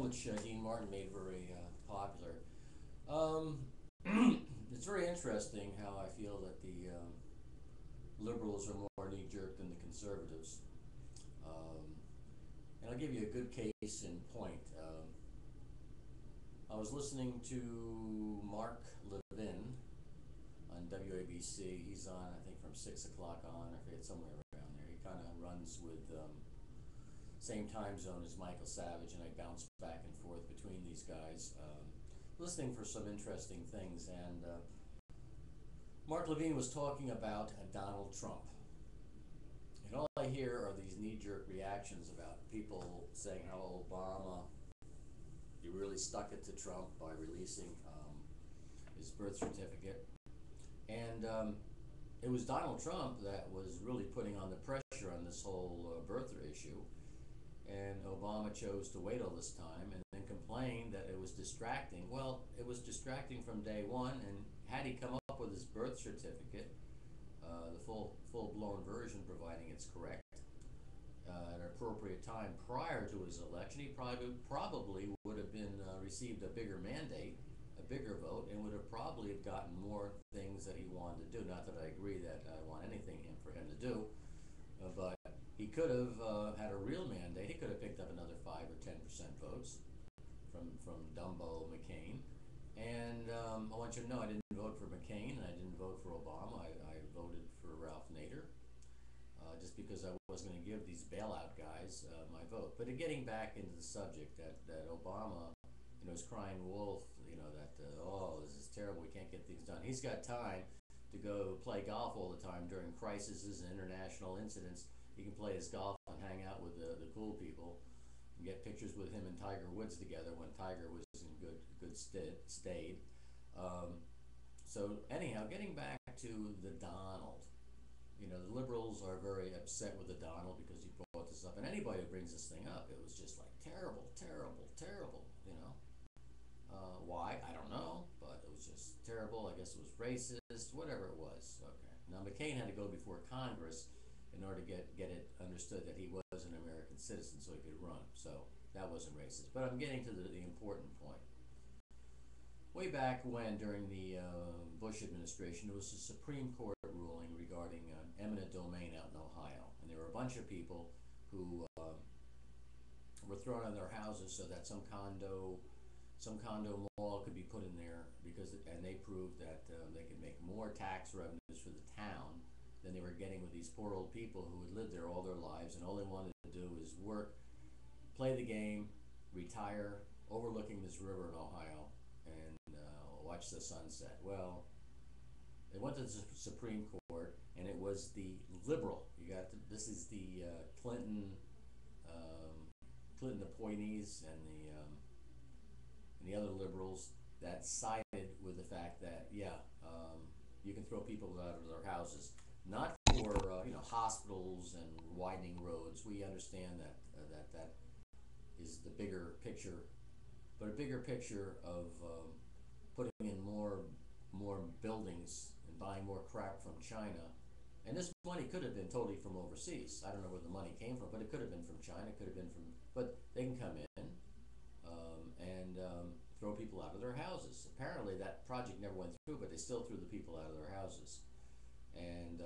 which Dean Martin made very popular. Um, it's very interesting how I feel that the liberals are more knee-jerk than the conservatives. Um, and I'll give you a good case in point. I was listening to Mark Levin on WABC. He's on, I think, from 6 o'clock on, I forget, somewhere around there. He kind of runs with same time zone as Michael Savage, and I bounce back and forth between these guys, listening for some interesting things. And Mark Levine was talking about Donald Trump. And all I hear are these knee-jerk reactions about people saying how Obama, he really stuck it to Trump by releasing his birth certificate. And it was Donald Trump that was really putting on the pressure on this whole birther issue. And Obama chose to wait all this time and then complained that it was distracting. Well, it was distracting from day one, and had he come up with his birth certificate, the full-blown version, providing it's correct, at an appropriate time prior to his election, he probably would have been received a bigger mandate, a bigger vote, and would have probably have gotten more things that he wanted to do. Not that I agree that I want anything for him to do, but he could have had a real mandate. He could have picked up another 5 or 10% votes from Dumbo McCain. And I want you to know I didn't vote for McCain and I didn't vote for Obama. I voted for Ralph Nader, just because I wasn't going to give these bailout guys my vote. But getting back into the subject, that Obama, is crying wolf, that, oh, this is terrible, we can't get things done. He's got time to go play golf all the time during crises and international incidents. He can play his golf and hang out with the cool people and get pictures with him and Tiger Woods together when Tiger was in good state. So anyhow, getting back to the Donald, the liberals are very upset with the Donald because he brought this up, and anybody who brings this thing up, it was just like terrible, terrible, terrible. Why? I don't know, but it was just terrible. I guess it was racist, whatever it was. Okay. Now McCain had to go before Congress in order to get it understood that he was an American citizen so he could run. So that wasn't racist. But I'm getting to the important point. Way back when, during the Bush administration, there was a Supreme Court ruling regarding eminent domain out in Ohio. And there were a bunch of people who were thrown out of their houses so that some condo mall could be put in there, and they proved that they could make more tax revenues for the town than they were getting with these poor old people who had lived there all their lives, and all they wanted to do is work, play the game, retire, overlooking this river in Ohio, and watch the sunset. Well, they went to the Supreme Court, and it was the liberal. This is the Clinton appointees and the other liberals that sided with the fact that you can throw people out of their houses, not for hospitals and widening roads. We understand that is the bigger picture, but a bigger picture of putting in more buildings and buying more crap from China. And this money could have been totally from overseas. I don't know where the money came from, but it could have been from China. It could have been but they can come in and throw people out of their houses. Apparently that project never went through, but they still threw the people out of their houses. And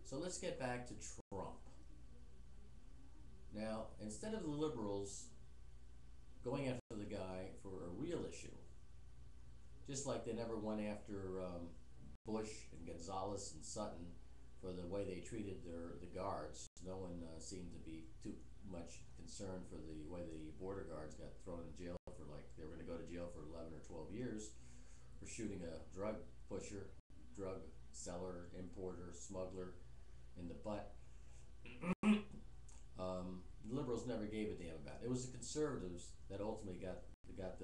so let's get back to Trump. Now, instead of the liberals going after the guy for a real issue, just like they never went after Bush and Gonzalez and Sutton for the way they treated the guards. No one seemed to be too much concerned for the way the border guards got thrown in jail for, like, they were going to go to jail for 11 or 12 years for shooting a drug pusher, drug seller, importer, smuggler in the butt. The liberals never gave a damn about it. It was the conservatives that ultimately got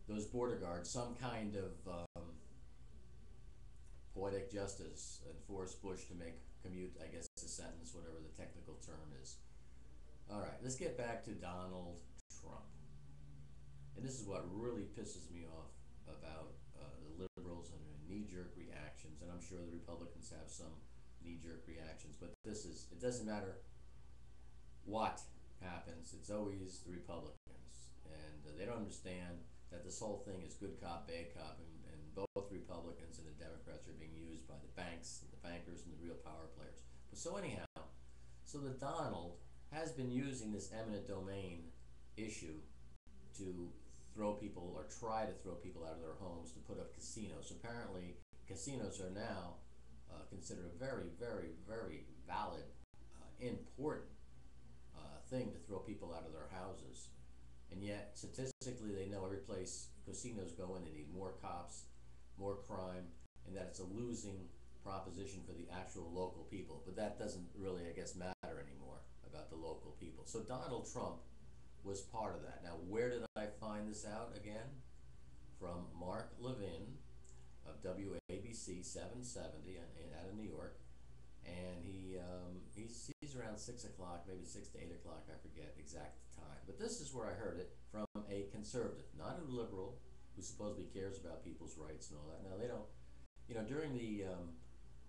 those border guards some kind of poetic justice and forced Bush to commute, I guess, a sentence, whatever the technical term is. All right, let's get back to Donald Trump. And this is what really pisses me off about the liberals and their knee-jerk reactions, and I'm sure the Republicans have some knee-jerk reactions, but it doesn't matter what happens, it's always the Republicans. And they don't understand that this whole thing is good cop, bad cop, and both Republicans and the Democrats are being used by the banks, the bankers, and the real power players. But so anyhow, so the Donald has been using this eminent domain issue to throw people or try to throw people out of their homes to put up casinos. Apparently, casinos are now considered a very, very, very valid, important thing to throw people out of their houses. And yet, statistically, they know every place casinos go in, they need more cops, more crime, and that it's a losing proposition for the actual local people. But that doesn't really, I guess, matter anymore about the local people. So Donald Trump was part of that. Now, where did I find this out again? From Mark Levin of WABC 770 out of New York. And he's around 6 o'clock, maybe 6 to 8 o'clock, I forget exact time. But this is where I heard it from a conservative, not a liberal, who supposedly cares about people's rights and all that. Now, they don't, during the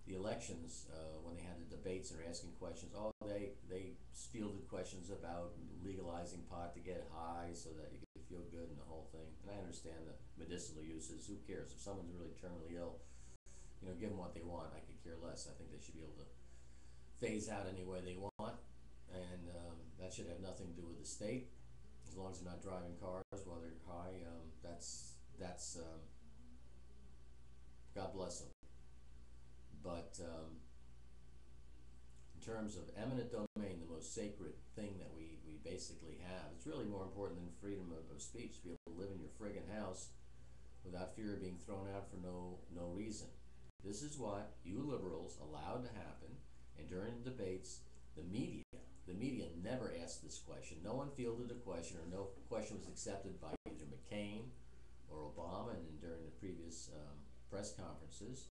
elections, when they had the debates and were asking questions, they fielded questions about legalizing pot to get high so that you could feel good and the whole thing. And I understand the medicinal uses. Who cares? If someone's really terminally ill, give them what they want. I could care less. I think they should be able to phase out any way they want, and that should have nothing to do with the state. As long as they're not driving cars while they're high, that's God bless them. But in terms of eminent domain, the most sacred thing that we basically have, it's really more important than freedom of speech, to be able to live in your friggin' house without fear of being thrown out for no reason. This is what you liberals allowed to happen, and during the debates, the media never asked this question. No one fielded a question, or no question was accepted by either McCain or Obama, and during the previous press conferences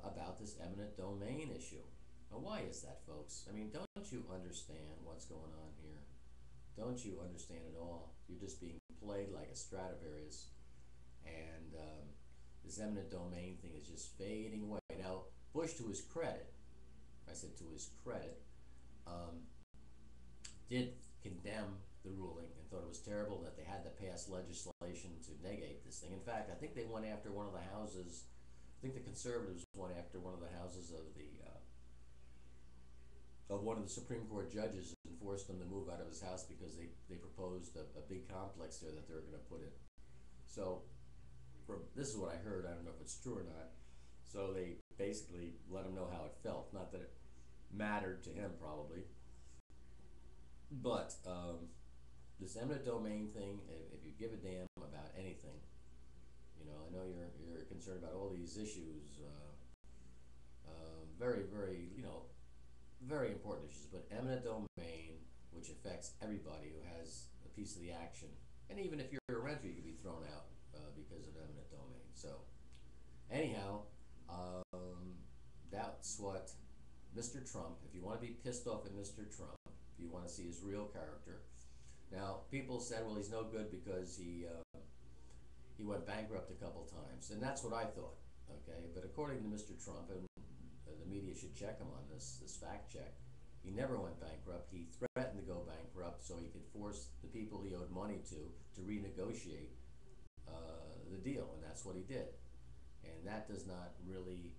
about this eminent domain issue. Now, why is that, folks? I mean, don't you understand what's going on here? Don't you understand at all? You're just being played like a Stradivarius, and this eminent domain thing is just fading away. Now, Bush, to his credit, I said to his credit, did condemn the ruling and thought it was terrible that they had to pass legislation to negate this thing. In fact, I think they went after one of the houses. I think the conservatives went after one of the houses of one of the Supreme Court judges and forced them to move out of his house because they proposed a big complex there that they were going to put in. So this is what I heard. I don't know if it's true or not. So they basically let him know how it felt. Not that it mattered to him, probably. But this eminent domain thing, if you give a damn about anything, I know you're concerned about all these issues, very, very, very important issues, but eminent domain, which affects everybody who has a piece of the action, and even if you're a renter, you could be thrown out because of eminent domain. So, anyhow, that's what Mr. Trump, if you want to be pissed off at Mr. Trump, if you want to see his real character. Now, people said, well, he's no good because he went bankrupt a couple times, and that's what I thought, okay? But according to Mr. Trump, and the media should check him on this fact check, he never went bankrupt. He threatened to go bankrupt so he could force the people he owed money to renegotiate the deal, and that's what he did. And that does not really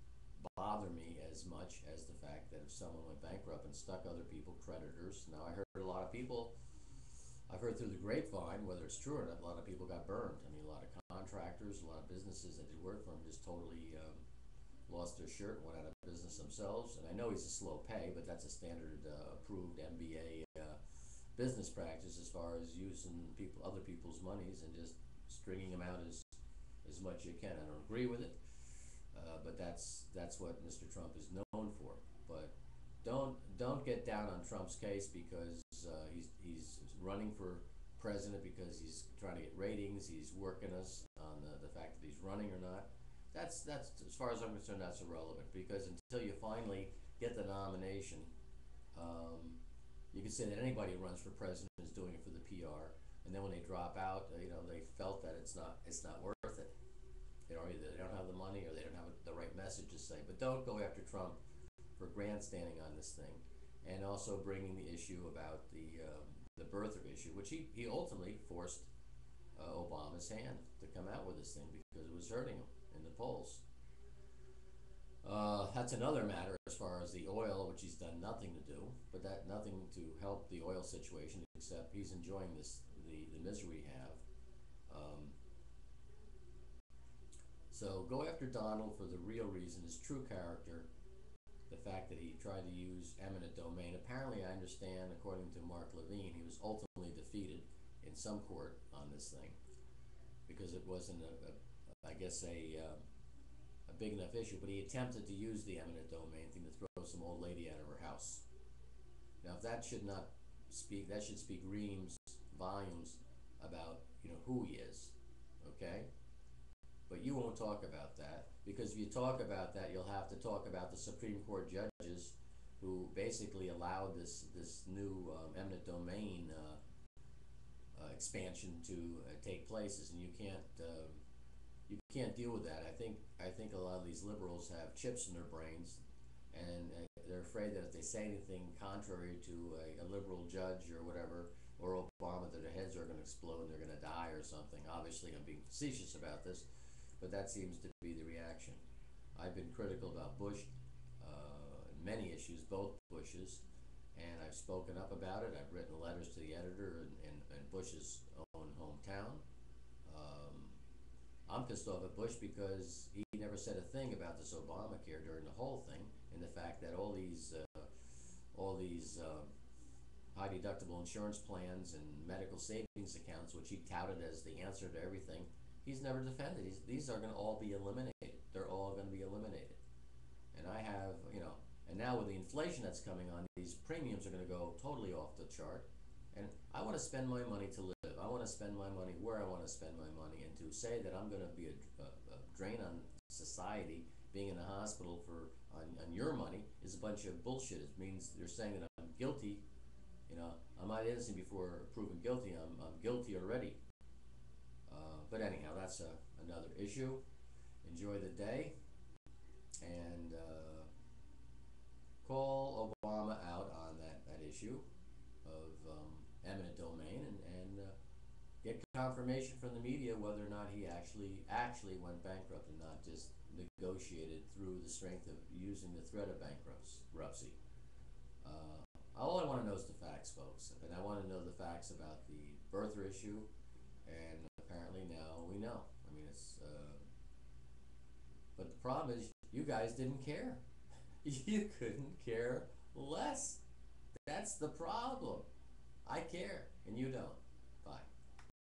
bother me as much as the fact that if someone went bankrupt and stuck other people, creditors. Now, I heard a lot of people, I've heard through the grapevine, whether it's true or not, a lot of people got burned. I mean, a lot of contractors, a lot of businesses that did work for him just totally lost their shirt and went out of business themselves. And I know he's a slow pay, but that's a standard approved MBA business practice as far as using other people's monies and just stringing them out as much as you can. I don't agree with it. But that's what Mr. Trump is known for. But don't get down on Trump's case because he's running for president because he's trying to get ratings. He's working us on the fact that he's running or not. That's as far as I'm concerned, that's irrelevant, because until you finally get the nomination, you can say that anybody who runs for president is doing it for the PR, and then when they drop out, they felt that it's not worth it. They don't have the money, or they don't have the right message to say. But don't go after Trump for grandstanding on this thing. and also bringing the issue about the birther issue, which he ultimately forced Obama's hand to come out with this thing because it was hurting him in the polls. That's another matter as far as the oil, which he's done nothing to do, but that nothing to help the oil situation, except he's enjoying the misery we have. So go after Donald for the real reason, his true character, the fact that he tried to use eminent domain. Apparently, I understand, according to Mark Levine, he was ultimately defeated in some court on this thing because it wasn't I guess a big enough issue, but he attempted to use the eminent domain thing to throw some old lady out of her house. Now, if that should not speak, that should speak reams, volumes about, who he is, okay? But you won't talk about that, because if you talk about that, you'll have to talk about the Supreme Court judges who basically allowed this new eminent domain expansion to take place, and you can't deal with that. I think a lot of these liberals have chips in their brains, and they're afraid that if they say anything contrary to a liberal judge or whatever, or Obama, that their heads are going to explode and they're going to die or something. Obviously, I'm being facetious about this, but that seems to be the reaction. I've been critical about Bush, many issues, both Bushes, and I've spoken up about it. I've written letters to the editor in Bush's own hometown. I'm pissed off at Bush because he never said a thing about this Obamacare during the whole thing, and the fact that all these high deductible insurance plans and medical savings accounts, which he touted as the answer to everything, he's never defended. These are going to all be eliminated. They're all going to be eliminated. And I have, and now with the inflation that's coming on, these premiums are going to go totally off the chart. And I want to spend my money to live. I want to spend my money where I want to spend my money. And to say that I'm going to be a drain on society, being in a hospital on your money, is a bunch of bullshit. It means they're saying that I'm guilty. I'm not innocent before proven guilty. I'm guilty already. But anyhow, that's another issue. Enjoy the day, and call Obama out on that issue of eminent domain, and get confirmation from the media whether or not he actually went bankrupt and not just negotiated through the strength of using the threat of bankruptcy. All I want to know is the facts, folks, and I want to know the facts about the birther issue, and apparently now we know. I mean, but the problem is you guys didn't care. You couldn't care less. That's the problem. I care, and you don't.